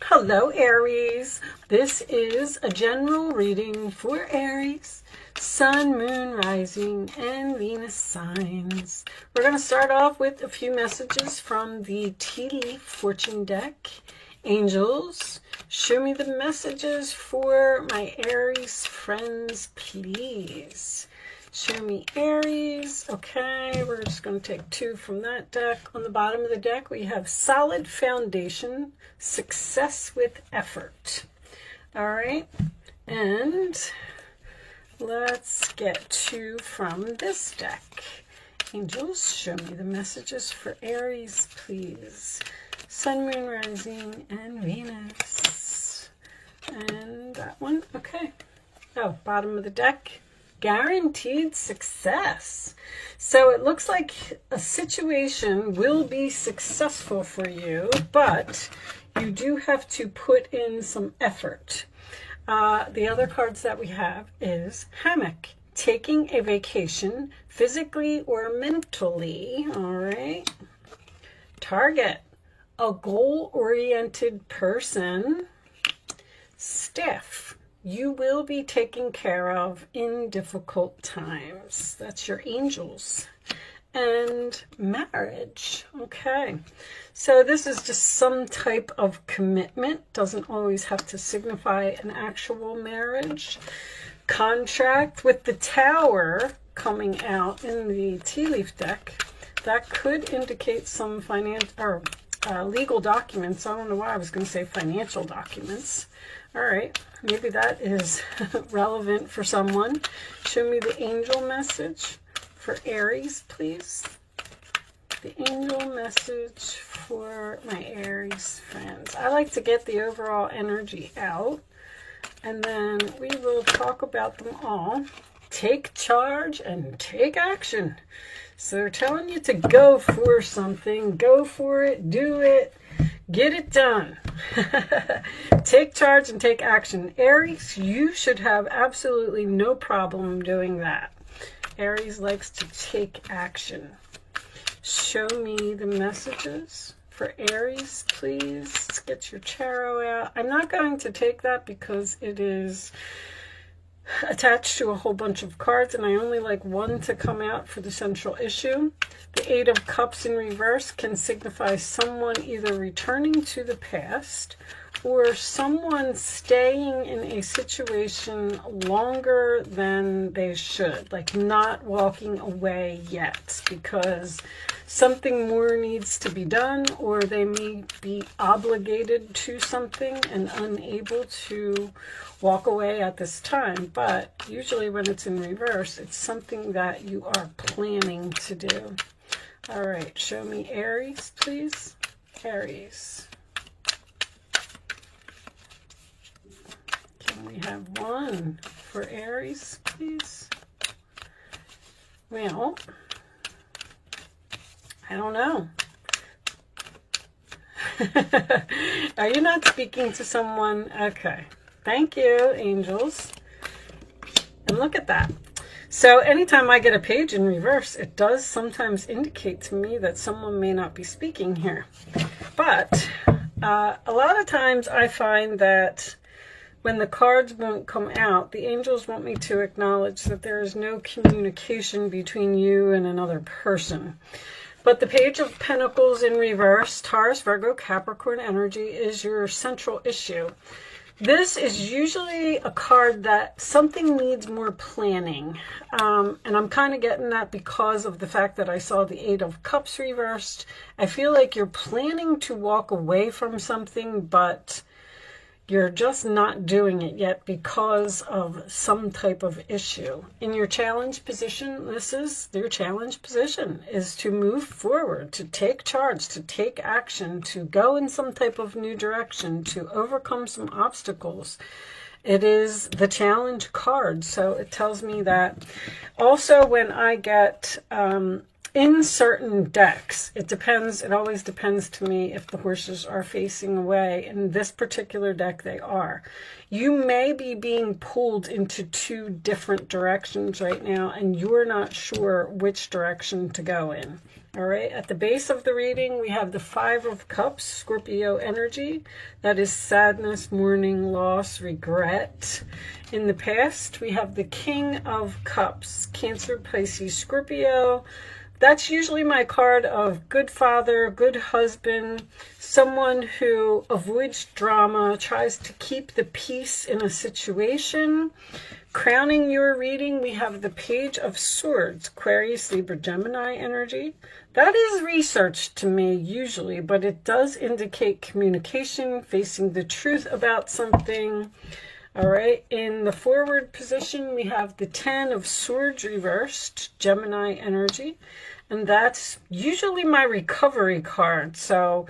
Hello, Aries. This is a general reading for Aries, Sun, Moon, Rising, and Venus signs. We're going to start off with a few messages from the Tea Leaf Fortune deck. Angels, show me the messages for my Aries friends, please. Show me Aries. Okay, we're just going to take two from that deck. On the bottom of the deck, we have solid foundation, success with effort. All right, and let's get two from this deck. Angels, show me the messages for Aries, please. Sun, Moon, Rising, and Venus. And that one, okay. Oh, bottom of the deck. Guaranteed success. So it looks like a situation will be successful for you, but you do have to put in some effort. The other cards that we have is hammock, taking a vacation physically or mentally. All right. Target, a goal-oriented person. Staff, you will be taken care of in difficult times. That's your angels. And marriage. Okay. So this is just some type of commitment. Doesn't always have to signify an actual marriage. Contract with the Tower coming out in the Tea Leaf deck. That could indicate some financial or legal documents. I don't know why I was going to say financial documents. All right, maybe that is relevant for someone. Show me the angel message for Aries, please. The angel message for my Aries friends. I like to get the overall energy out, and then we will talk about them all. Take charge and take action. So they're telling you to go for something. Go for it. Do it. Get it done. Take charge and take action. Aries, you should have absolutely no problem doing that. Aries likes to take action. Show me the messages for Aries, please. Let's get your tarot out. I'm not going to take that because it is attached to a whole bunch of cards, and I only like one to come out for the central issue. The Eight of Cups in reverse can signify someone either returning to the past or someone staying in a situation longer than they should, like not walking away yet because something more needs to be done, or they may be obligated to something and unable to walk away at this time. But usually when it's in reverse, it's something that you are planning to do. All right, show me Aries, please. Aries. Can we have one for Aries, please? Well, I don't know. Are you not speaking to someone? Okay. Thank you, angels. And look at that. So anytime I get a page in reverse, it does sometimes indicate to me that someone may not be speaking here. But a lot of times I find that when the cards won't come out, the angels want me to acknowledge that there is no communication between you and another person. But the Page of Pentacles in reverse, Taurus, Virgo, Capricorn energy is your central issue. This is usually a card that something needs more planning. And I'm kind of getting that because of the fact that I saw the Eight of Cups reversed. I feel like you're planning to walk away from something, but you're just not doing it yet because of some type of issue. In your challenge position, this is your challenge position, is to move forward, to take charge, to take action, to go in some type of new direction, to overcome some obstacles. It is the challenge card, so it tells me that. Also, when I get in certain decks, it depends, it always depends to me if the horses are facing away. In this particular deck, they are. You may be being pulled into two different directions right now, and you're not sure which direction to go in. All right, at the base of the reading, we have the Five of Cups, Scorpio energy. That is sadness, mourning, loss, regret. In the past, we have the King of Cups, Cancer, Pisces, Scorpio. That's usually my card of good father, good husband, someone who avoids drama, tries to keep the peace in a situation. Crowning your reading, we have the Page of Swords, Aquarius, Libra, Gemini energy. That is research to me usually, but it does indicate communication, facing the truth about something. All right, in the forward position, we have the Ten of Swords reversed, Gemini energy, and that's usually my recovery card. So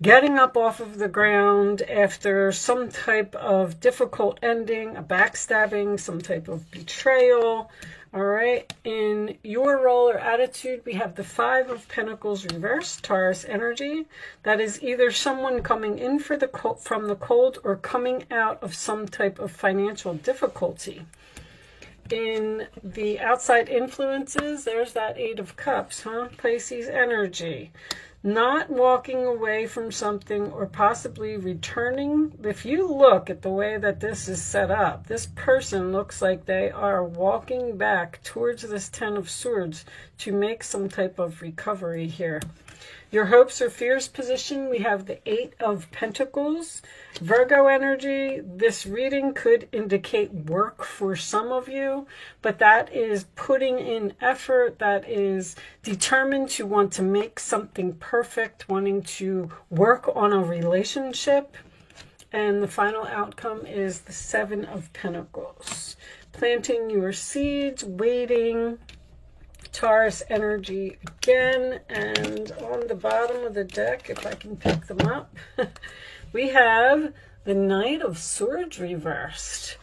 getting up off of the ground after some type of difficult ending, a backstabbing, some type of betrayal. All right, in your role or attitude, we have the Five of Pentacles reversed, Taurus energy. That is either someone coming in from the cold or coming out of some type of financial difficulty. In the outside influences, there's that Eight of Cups, Pisces energy. Not walking away from something or possibly returning. If you look at the way that this is set up, this person looks like they are walking back towards this Ten of Swords to make some type of recovery here. Your hopes or fears position, we have the Eight of Pentacles, Virgo energy. This reading could indicate work for some of you, but that is putting in effort, that is determined to want to make something perfect, wanting to work on a relationship. And the final outcome is the Seven of Pentacles. Planting your seeds, waiting. Taurus energy again, and on the bottom of the deck, if I can pick them up, we have the Knight of Swords reversed.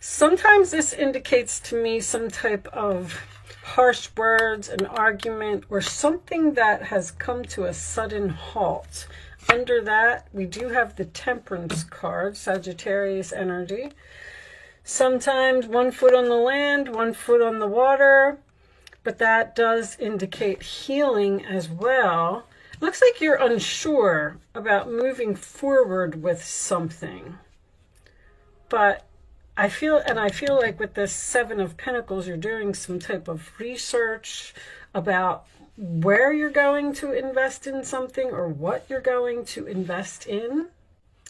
Sometimes this indicates to me some type of harsh words, an argument, or something that has come to a sudden halt. Under that, we do have the Temperance card, Sagittarius energy. Sometimes 1 foot on the land, 1 foot on the water, but that does indicate healing as well. Looks like you're unsure about moving forward with something. But I feel like with this Seven of Pentacles, you're doing some type of research about where you're going to invest in something or what you're going to invest in.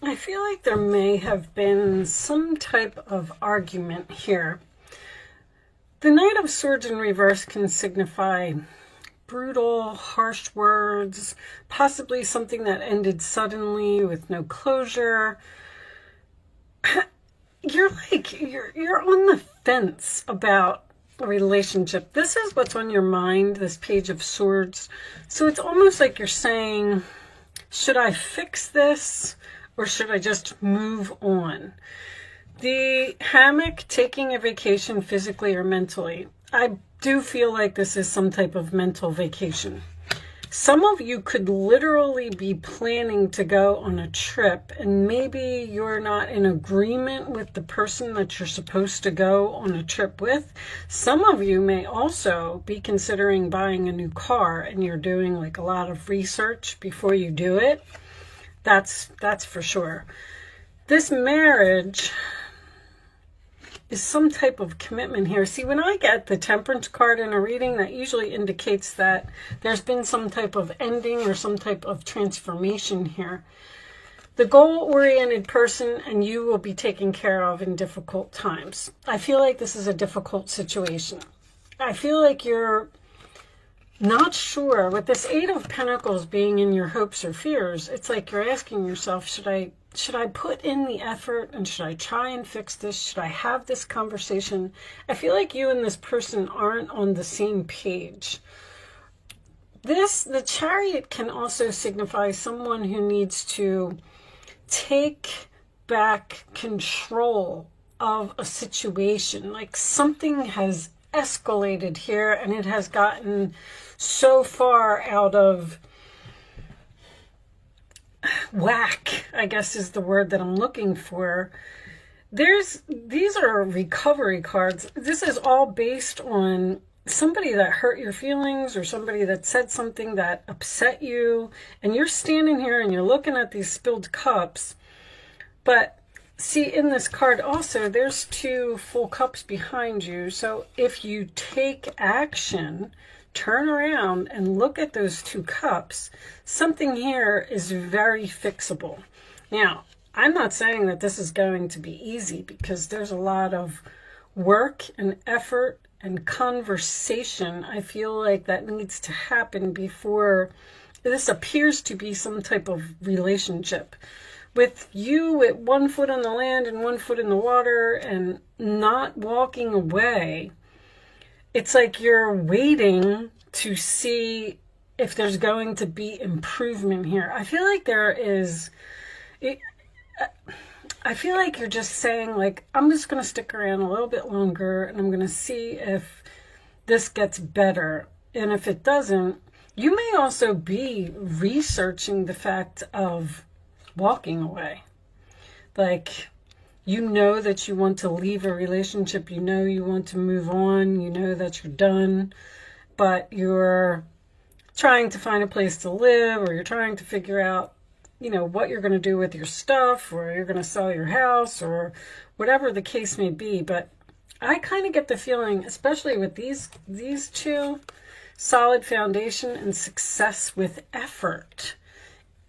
I feel like there may have been some type of argument here. The Knight of Swords in reverse can signify brutal, harsh words, possibly something that ended suddenly with no closure. You're on the fence about a relationship. This is what's on your mind, this Page of Swords. So it's almost like you're saying, should I fix this? Or should I just move on? The hammock, taking a vacation physically or mentally. I do feel like this is some type of mental vacation. Some of you could literally be planning to go on a trip, and maybe you're not in agreement with the person that you're supposed to go on a trip with. Some of you may also be considering buying a new car, and you're doing like a lot of research before you do it. That's for sure. This marriage is some type of commitment here. See, when I get the Temperance card in a reading, that usually indicates that there's been some type of ending or some type of transformation here. The goal-oriented person, and you will be taken care of in difficult times. I feel like this is a difficult situation. I feel like you're not sure. With this Eight of Pentacles being in your hopes or fears, it's like you're asking yourself, should I put in the effort, and should I try and fix this? Should I have this conversation? I feel like you and this person aren't on the same page. The Chariot can also signify someone who needs to take back control of a situation. Like something has escalated here, and it has gotten so far out of whack, I guess is the word that I'm looking for. These are recovery cards. This is all based on somebody that hurt your feelings or somebody that said something that upset you, and you're standing here and you're looking at these spilled cups. But see, in this card also, there's 2 full cups behind you. So if you take action, turn around and look at those 2 cups, something here is very fixable. Now, I'm not saying that this is going to be easy, because there's a lot of work and effort and conversation, I feel like, that needs to happen before this appears to be some type of relationship. With you with 1 foot on the land and 1 foot in the water and not walking away, it's like you're waiting to see if there's going to be improvement here. I feel like there is... I feel like you're just saying, like, I'm just going to stick around a little bit longer and I'm going to see if this gets better. And if it doesn't, you may also be researching the fact of walking away. Like, you know that you want to leave a relationship, you know you want to move on, you know that you're done, but you're trying to find a place to live, or you're trying to figure out, you know, what you're going to do with your stuff, or you're going to sell your house, or whatever the case may be. But I kind of get the feeling, especially with these 2, solid foundation and success with effort.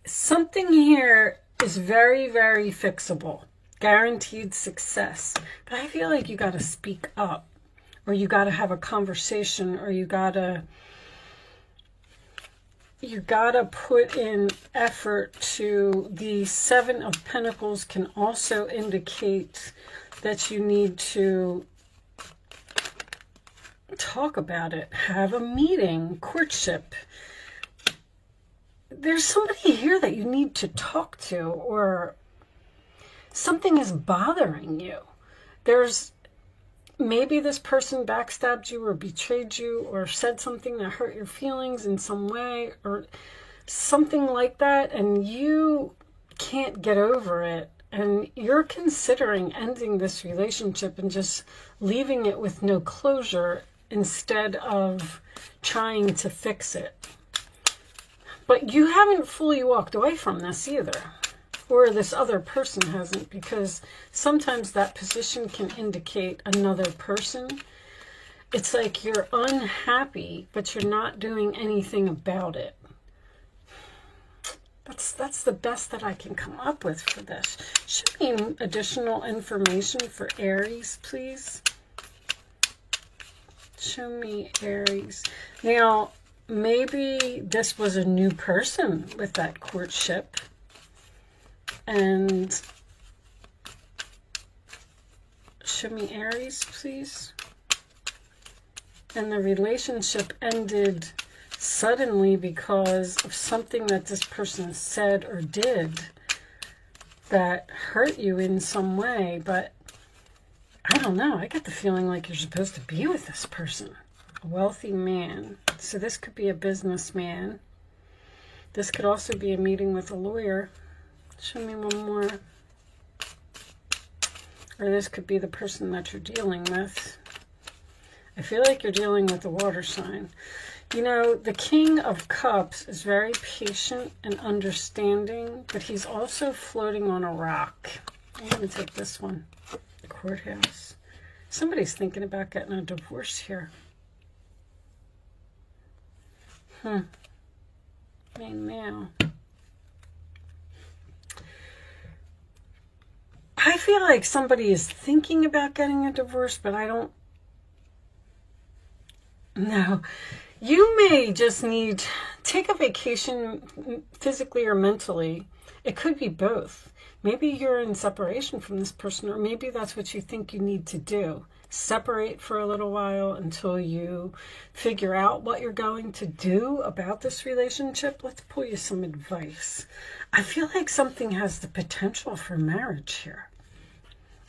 Something here is very, very fixable, guaranteed success. But I feel like you got to speak up, or you got to have a conversation, or you got to put in effort. To the 7 of Pentacles can also indicate that you need to talk about it, have a meeting, courtship. There's somebody here that you need to talk to, or something is bothering you. There's maybe this person backstabbed you or betrayed you or said something that hurt your feelings in some way or something like that, and you can't get over it, and you're considering ending this relationship and just leaving it with no closure instead of trying to fix it. But you haven't fully walked away from this either, or this other person hasn't, because sometimes that position can indicate another person. It's like you're unhappy, but you're not doing anything about it. That's the best that I can come up with for this. Show me additional information for Aries, please. Show me Aries. Now, maybe this was a new person with that courtship, and show me Aries, please. And the relationship ended suddenly because of something that this person said or did that hurt you in some way. But I don't know, I get the feeling like you're supposed to be with this person. A wealthy man. So this could be a businessman. This could also be a meeting with a lawyer. Show me one more. Or this could be the person that you're dealing with. I feel like you're dealing with a water sign. You know, the King of Cups is very patient and understanding, but he's also floating on a rock. I'm going to take this one. The courthouse. Somebody's thinking about getting a divorce here. Right now. I feel like somebody is thinking about getting a divorce, but I don't know. You may just need, take a vacation physically or mentally. It could be both. Maybe you're in separation from this person, or maybe that's what you think you need to do. Separate for a little while until you figure out what you're going to do about this relationship. Let's pull you some advice. I feel like something has the potential for marriage here.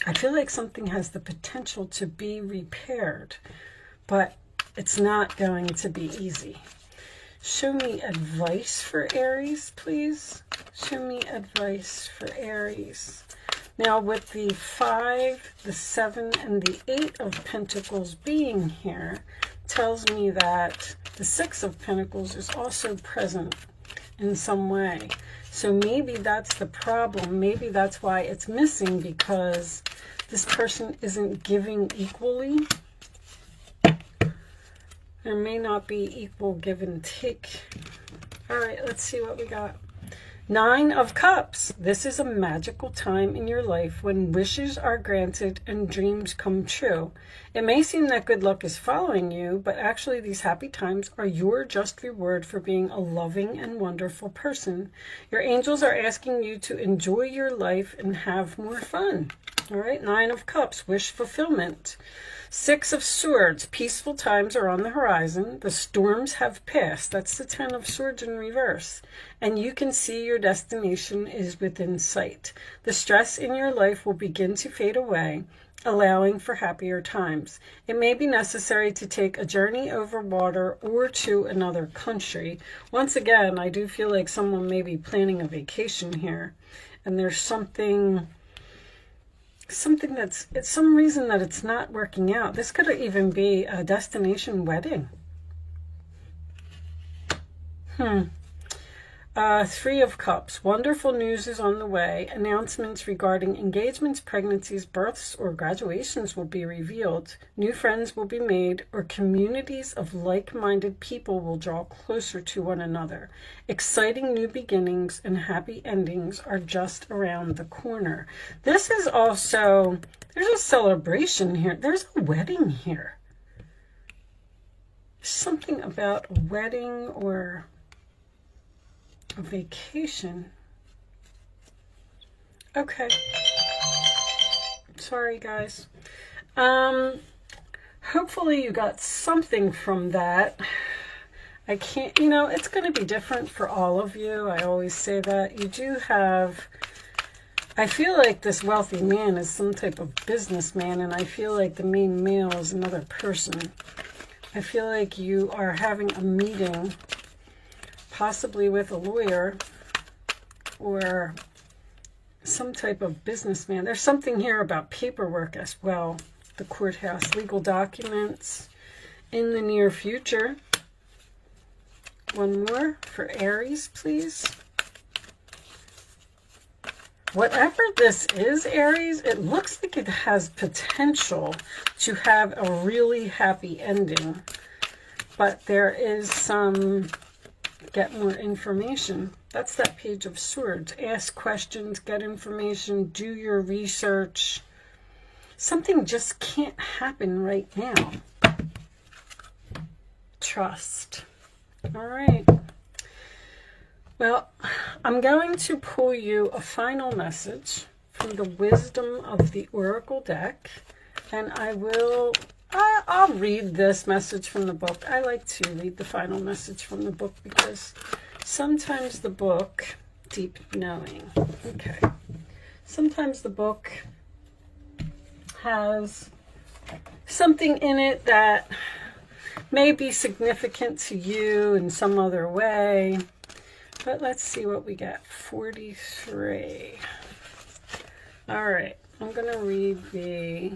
I feel like something has the potential to be repaired. but it's not going to be easy. Show me advice for Aries, please. Show me advice for Aries. Now, with the 5, the 7, and the 8 of Pentacles being here, tells me that the 6 of Pentacles is also present in some way. So maybe that's the problem. Maybe that's why it's missing, because this person isn't giving equally. There may not be equal give and take. All right, let's see what we got. 9 of Cups. This is a magical time in your life when wishes are granted and dreams come true. It may seem that good luck is following you, but actually these happy times are your just reward for being a loving and wonderful person. Your angels are asking you to enjoy your life and have more fun. All right, 9 of Cups, wish fulfillment. 6 of Swords, peaceful times are on the horizon. The storms have passed. That's the 10 of Swords in reverse. And you can see your destination is within sight. The stress in your life will begin to fade away, allowing for happier times. It may be necessary to take a journey over water or to another country. Once again, I do feel like someone may be planning a vacation here. And there's something that's, it's some reason that it's not working out. This could even be a destination wedding. 3 of Cups. Wonderful news is on the way. Announcements regarding engagements, pregnancies, births, or graduations will be revealed. New friends will be made, or communities of like-minded people will draw closer to one another. Exciting new beginnings and happy endings are just around the corner. This is also, there's a celebration here. There's a wedding here. Something about a wedding or a vacation. Okay. Sorry, guys. Hopefully you got something from that. I can't, you know, it's going to be different for all of you. I always say that. You do have, I feel like this wealthy man is some type of businessman, and I feel like the main male is another person. I feel like you are having a meeting, possibly with a lawyer or some type of businessman. There's something here about paperwork as well. The courthouse, legal documents in the near future. One more for Aries, please. Whatever this is, Aries, it looks like it has potential to have a really happy ending. But there is some, get more information. That's that Page of Swords. Ask questions, get information, do your research. Something just can't happen right now. Trust. All right. Well, I'm going to pull you a final message from the Wisdom of the Oracle deck, and I'll read this message from the book. I like to read the final message from the book because sometimes the book, deep knowing, okay, sometimes the book has something in it that may be significant to you in some other way. But let's see what we got. 43. All right. I'm going to read the,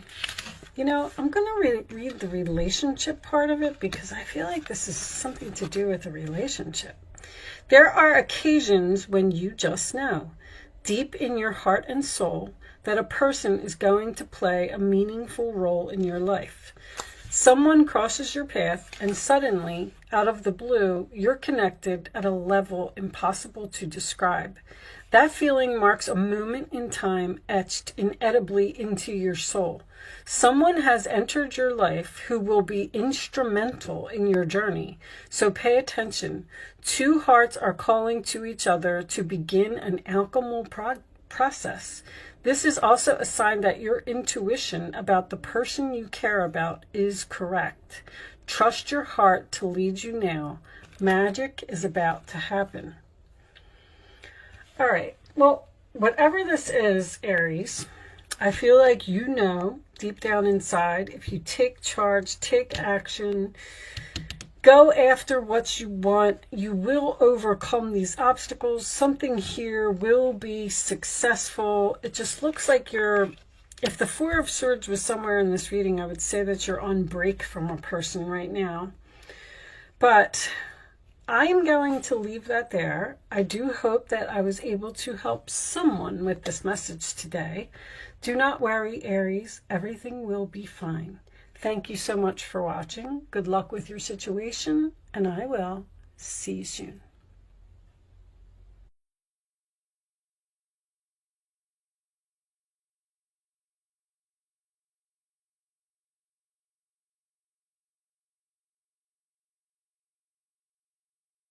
I'm going to read the relationship part of it because I feel like this is something to do with a relationship. There are occasions when you just know, deep in your heart and soul, that a person is going to play a meaningful role in your life. Someone crosses your path and suddenly, out of the blue, you're connected at a level impossible to describe. That feeling marks a moment in time etched inedibly into your soul. Someone has entered your life who will be instrumental in your journey. So pay attention. Two hearts are calling to each other to begin an alchemical process. This is also a sign that your intuition about the person you care about is correct. Trust your heart to lead you now. Magic is about to happen. All right. Well, whatever this is, Aries, I feel like you know deep down inside. If you take charge, take action, go after what you want, you will overcome these obstacles. Something here will be successful. It just looks like you're, if the Four of Swords was somewhere in this reading, I would say that you're on break from a person right now. But I'm going to leave that there. I do hope that I was able to help someone with this message today. Do not worry, Aries. Everything will be fine. Thank you so much for watching. Good luck with your situation, and I will see you soon.